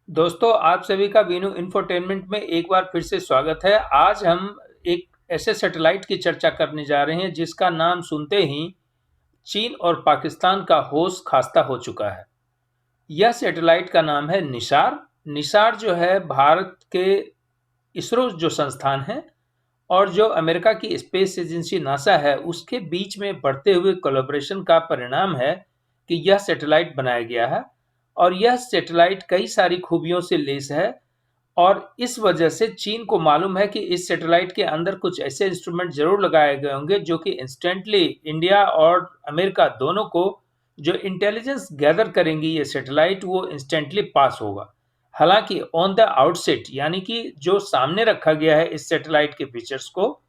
दोस्तों, आप सभी का वीनू इंफोटेनमेंट में एक बार फिर से स्वागत है। आज हम एक ऐसे सैटेलाइट की चर्चा करने जा रहे हैं जिसका नाम सुनते ही चीन और पाकिस्तान का होश खास्ता हो चुका है। यह सैटेलाइट का नाम है निसार। निसार जो है भारत के इसरो जो संस्थान है और जो अमेरिका की स्पेस एजेंसी नासा है उसके बीच में बढ़ते हुए कोलैबोरेशन का परिणाम है कि यह सैटेलाइट बनाया गया है। और यह सैटेलाइट कई सारी खूबियों से लैस है और इस वजह से चीन को मालूम है कि इस सैटेलाइट के अंदर कुछ ऐसे इंस्ट्रूमेंट जरूर लगाए गए होंगे जो कि इंस्टेंटली इंडिया और अमेरिका दोनों को जो इंटेलिजेंस गैदर करेंगी ये सैटेलाइट वो इंस्टेंटली पास होगा। हालांकि ऑन द आउटसेट यानी कि जो सामने रखा गया है इस सैटेलाइट के फीचर्स को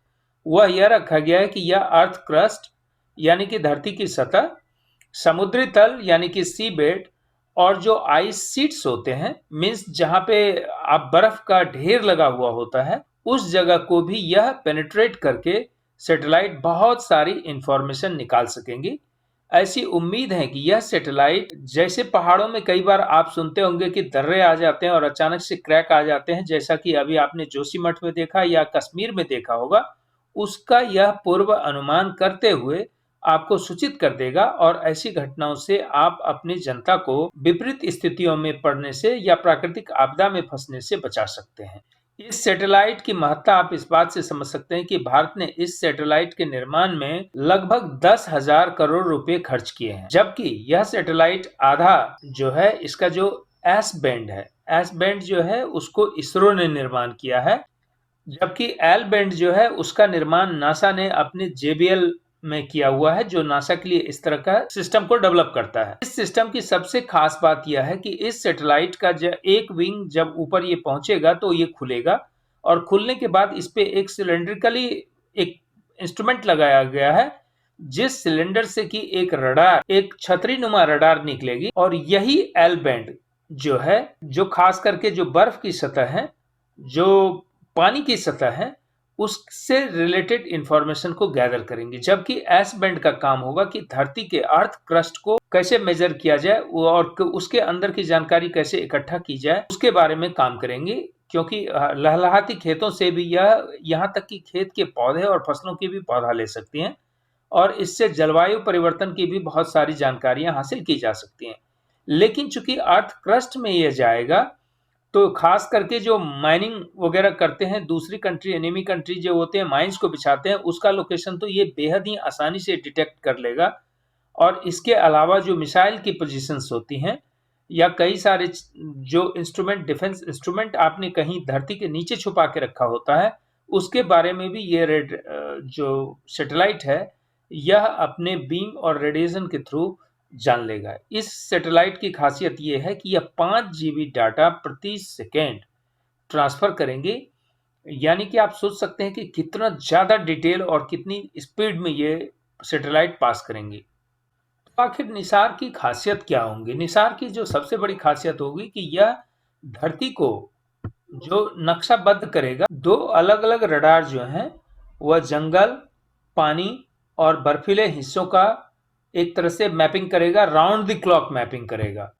वह यह रखा गया है कि यह अर्थ क्रस्ट यानी कि धरती की सतह, समुद्री तल यानी कि सी बेड और जो आइस सीट्स होते हैं मीन्स जहां पे आप बर्फ का ढेर लगा हुआ होता है उस जगह को भी यह पेनिट्रेट करके सैटेलाइट बहुत सारी इंफॉर्मेशन निकाल सकेंगी। ऐसी उम्मीद है कि यह सैटेलाइट जैसे पहाड़ों में कई बार आप सुनते होंगे कि दर्रे आ जाते हैं और अचानक से क्रैक आ जाते हैं, जैसा कि अभी आपने जोशीमठ में देखा या कश्मीर में देखा होगा, उसका यह पूर्व अनुमान करते हुए आपको सूचित कर देगा और ऐसी घटनाओं से आप अपनी जनता को विपरीत स्थितियों में पड़ने से या प्राकृतिक आपदा में फंसने से बचा सकते हैं। इस सैटेलाइट की महत्ता आप इस बात से समझ सकते हैं कि भारत ने इस सैटेलाइट के निर्माण में लगभग 10,000 करोड़ रुपए खर्च किए हैं, जबकि यह सैटेलाइट आधा जो है इसका जो एस बैंड है, एस बैंड जो है उसको इसरो ने निर्माण किया है, जबकि एल बैंड जो है उसका निर्माण नासा ने अपने जेबीएल में किया हुआ है जो नासा के लिए इस तरह का सिस्टम को डेवलप करता है। इस सिस्टम की सबसे खास बात यह है कि इस सैटेलाइट का एक विंग जब ऊपर ये पहुंचेगा तो ये खुलेगा और खुलने के बाद इस पे एक सिलेंड्रिकली एक इंस्ट्रूमेंट लगाया गया है जिस सिलेंडर से कि एक रडार, एक छतरी नुमा रडार निकलेगी और यही एल बैंड जो है, जो खास करके जो बर्फ की सतह है, जो पानी की सतह है, उससे रिलेटेड इंफॉर्मेशन को गैदर करेंगे, जबकि एस बैंड का काम होगा कि धरती के अर्थ क्रस्ट को कैसे मेजर किया जाए और उसके अंदर की जानकारी कैसे इकट्ठा की जाए उसके बारे में काम करेंगे। क्योंकि लहलहाती खेतों से भी यह यहाँ तक कि खेत के पौधे और फसलों की भी पौधा ले सकती हैं और इससे जलवायु परिवर्तन की भी बहुत सारी जानकारियां हासिल की जा सकती हैं। लेकिन चूंकि अर्थ क्रस्ट में यह जाएगा तो खास करके जो माइनिंग वगैरह करते हैं दूसरी कंट्री, एनिमी कंट्री जो होते हैं माइंस को बिछाते हैं, उसका लोकेशन तो ये बेहद ही आसानी से डिटेक्ट कर लेगा। और इसके अलावा जो मिसाइल की पोजीशंस होती हैं या कई सारे जो इंस्ट्रूमेंट, डिफेंस इंस्ट्रूमेंट आपने कहीं धरती के नीचे छुपा के रखा होता है उसके बारे में भी ये जो सैटेलाइट है यह अपने बीम और रेडिएशन के थ्रू जान लेगा। इस सैटेलाइट की खासियत यह है कि यह 5 GB डाटा प्रति सेकेंड ट्रांसफर करेंगे, यानी कि आप सोच सकते हैं कि कितना ज्यादा डिटेल और कितनी स्पीड में ये सैटेलाइट पास करेंगे। तो आखिर निसार की खासियत क्या होंगी? निसार की जो सबसे बड़ी खासियत होगी कि यह धरती को जो नक्शाबद्ध करेगा, दो अलग अलग रडार जो हैं वह जंगल, पानी और बर्फीले हिस्सों का एक तरह से मैपिंग करेगा, राउंड द क्लॉक मैपिंग करेगा।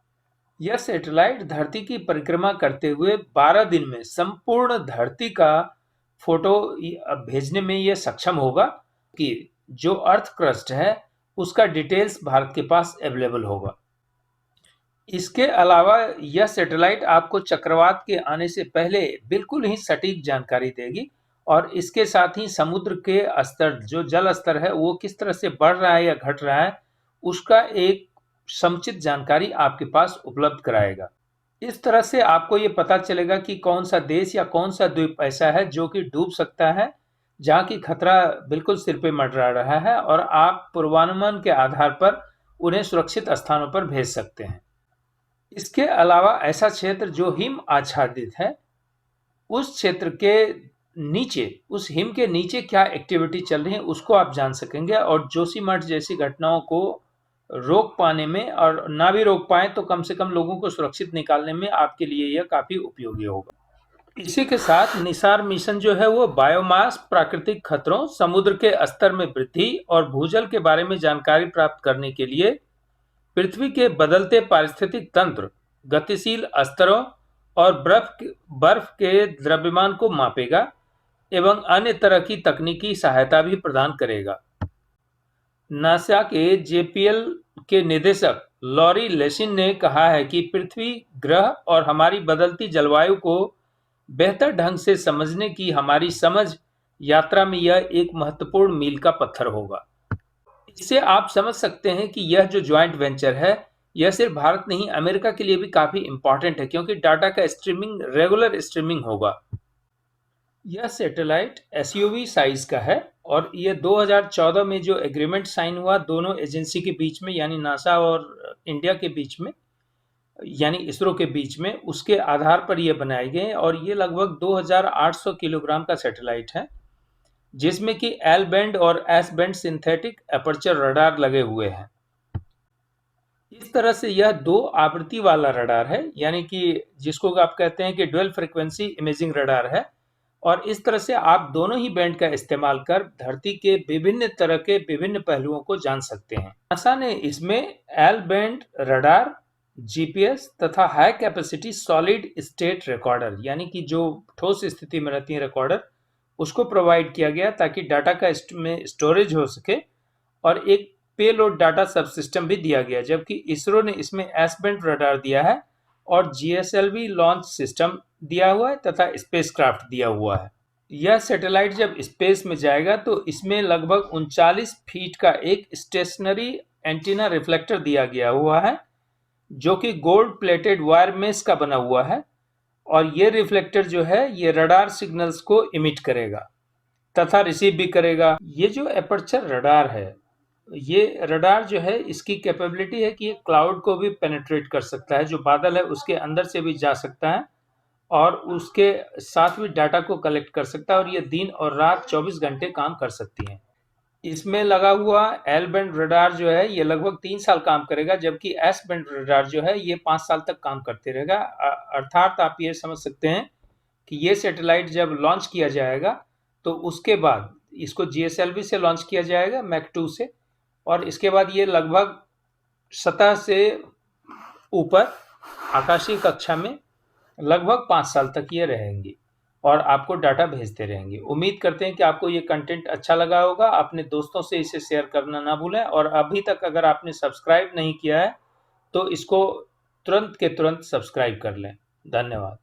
यह सैटेलाइट धरती की परिक्रमा करते हुए 12 दिन में संपूर्ण धरती का फोटो भेजने में यह सक्षम होगा कि जो अर्थ क्रस्ट है उसका डिटेल्स भारत के पास अवेलेबल होगा। इसके अलावा यह सैटेलाइट आपको चक्रवात के आने से पहले बिल्कुल ही सटीक जानकारी देगी और इसके साथ ही समुद्र के स्तर, जो जल स्तर है वो किस तरह से बढ़ रहा है या घट रहा है उसका एक समुचित जानकारी आपके पास उपलब्ध कराएगा। इस तरह से आपको ये पता चलेगा कि कौन सा देश या कौन सा द्वीप ऐसा है जो कि डूब सकता है, जहां की खतरा बिल्कुल सिर पे मंडरा रहा है और आप पूर्वानुमान के आधार पर उन्हें सुरक्षित स्थानों पर भेज सकते हैं। इसके अलावा ऐसा क्षेत्र जो हिम आच्छादित है उस क्षेत्र के नीचे, उस हिम के नीचे क्या एक्टिविटी चल रही है उसको आप जान सकेंगे और जोशीमठ जैसी घटनाओं को रोक पाने में, और ना भी रोक पाए तो कम से कम लोगों को सुरक्षित निकालने में आपके लिए यह काफी उपयोगी होगा। इसी के साथ निसार मिशन जो है वो बायोमास, प्राकृतिक खतरों, समुद्र के स्तर में वृद्धि और भूजल के बारे में जानकारी प्राप्त करने के लिए पृथ्वी के बदलते पारिस्थितिक तंत्र, गतिशील स्तरों और बर्फ के द्रव्यमान को मापेगा एवं अन्य तरह की तकनीकी सहायता भी प्रदान करेगा। नासा के जेपीएल के निदेशक लॉरी लेसिन ने कहा है कि पृथ्वी ग्रह और हमारी बदलती जलवायु को बेहतर ढंग से समझने की हमारी समझ यात्रा में यह एक महत्वपूर्ण मील का पत्थर होगा। इससे आप समझ सकते हैं कि यह जो ज्वाइंट वेंचर है, यह सिर्फ भारत नहीं, अमेरिका के लिए भी काफी इंपॉर्टेंट है, क्योंकि डाटा का स्ट्रीमिंग रेगुलर स्ट्रीमिंग होगा। यह सैटेलाइट एसयूवी साइज का है और यह 2014 में जो एग्रीमेंट साइन हुआ दोनों एजेंसी के बीच में, यानी नासा और इंडिया के बीच में, यानी इसरो के बीच में, उसके आधार पर यह बनाए गए और ये लगभग 2800 किलोग्राम का सैटेलाइट है, जिसमें कि एल बैंड और S band synthetic aperture radar लगे हुए हैं। इस तरह से यह 2 आवृत्ति वाला रडार है, यानी कि जिसको आप कहते हैं कि ड्यूल फ्रीक्वेंसी इमेजिंग रडार है, और इस तरह से आप दोनों ही बैंड का इस्तेमाल कर धरती के विभिन्न तरह के विभिन्न पहलुओं को जान सकते हैं। नासा ने इसमें एल बैंड रडार, जीपीएस तथा high capacity solid state recorder, यानी कि जो ठोस स्थिति में रहती है रिकॉर्डर, उसको प्रोवाइड किया गया ताकि डाटा का में स्टोरेज हो सके, और एक पेलोड डाटा सबसिस्टम भी दिया गया, जबकि इसरो ने इसमें एस बैंड रडार दिया है और जीएसएलवी लॉन्च सिस्टम दिया हुआ है तथा स्पेसक्राफ्ट दिया हुआ है। यह सैटेलाइट जब स्पेस में जाएगा तो इसमें लगभग 39 फीट का एक स्टेशनरी एंटीना रिफ्लेक्टर दिया गया हुआ है, जो कि गोल्ड प्लेटेड वायर मेश का बना हुआ है, और ये रिफ्लेक्टर जो है ये रडार सिग्नल्स को इमिट करेगा तथा रिसीव भी करेगा। ये जो एपर्चर रडार है, ये रडार जो है इसकी कैपेबिलिटी है कि ये क्लाउड को भी पेनिट्रेट कर सकता है, जो बादल है उसके अंदर से भी जा सकता है और उसके साथ भी डाटा को कलेक्ट कर सकता है, और ये दिन और रात 24 घंटे काम कर सकती है। इसमें लगा हुआ एल बैंड रडार जो है ये लगभग 3 साल काम करेगा, जबकि एस बैंड रडार जो है ये 5 साल तक काम करते रहेगा। अर्थात आप ये समझ सकते हैं कि ये सैटेलाइट जब लॉन्च किया जाएगा तो उसके बाद इसको जीएसएलवी से लॉन्च किया जाएगा, मैक 2 से, और इसके बाद ये लगभग सतह से ऊपर आकाशीय कक्षा में लगभग 5 साल तक ये रहेंगी और आपको डाटा भेजते रहेंगे। उम्मीद करते हैं कि आपको ये कंटेंट अच्छा लगा होगा। अपने दोस्तों से इसे शेयर करना ना भूलें, और अभी तक अगर आपने सब्सक्राइब नहीं किया है तो इसको तुरंत के तुरंत सब्सक्राइब कर लें। धन्यवाद।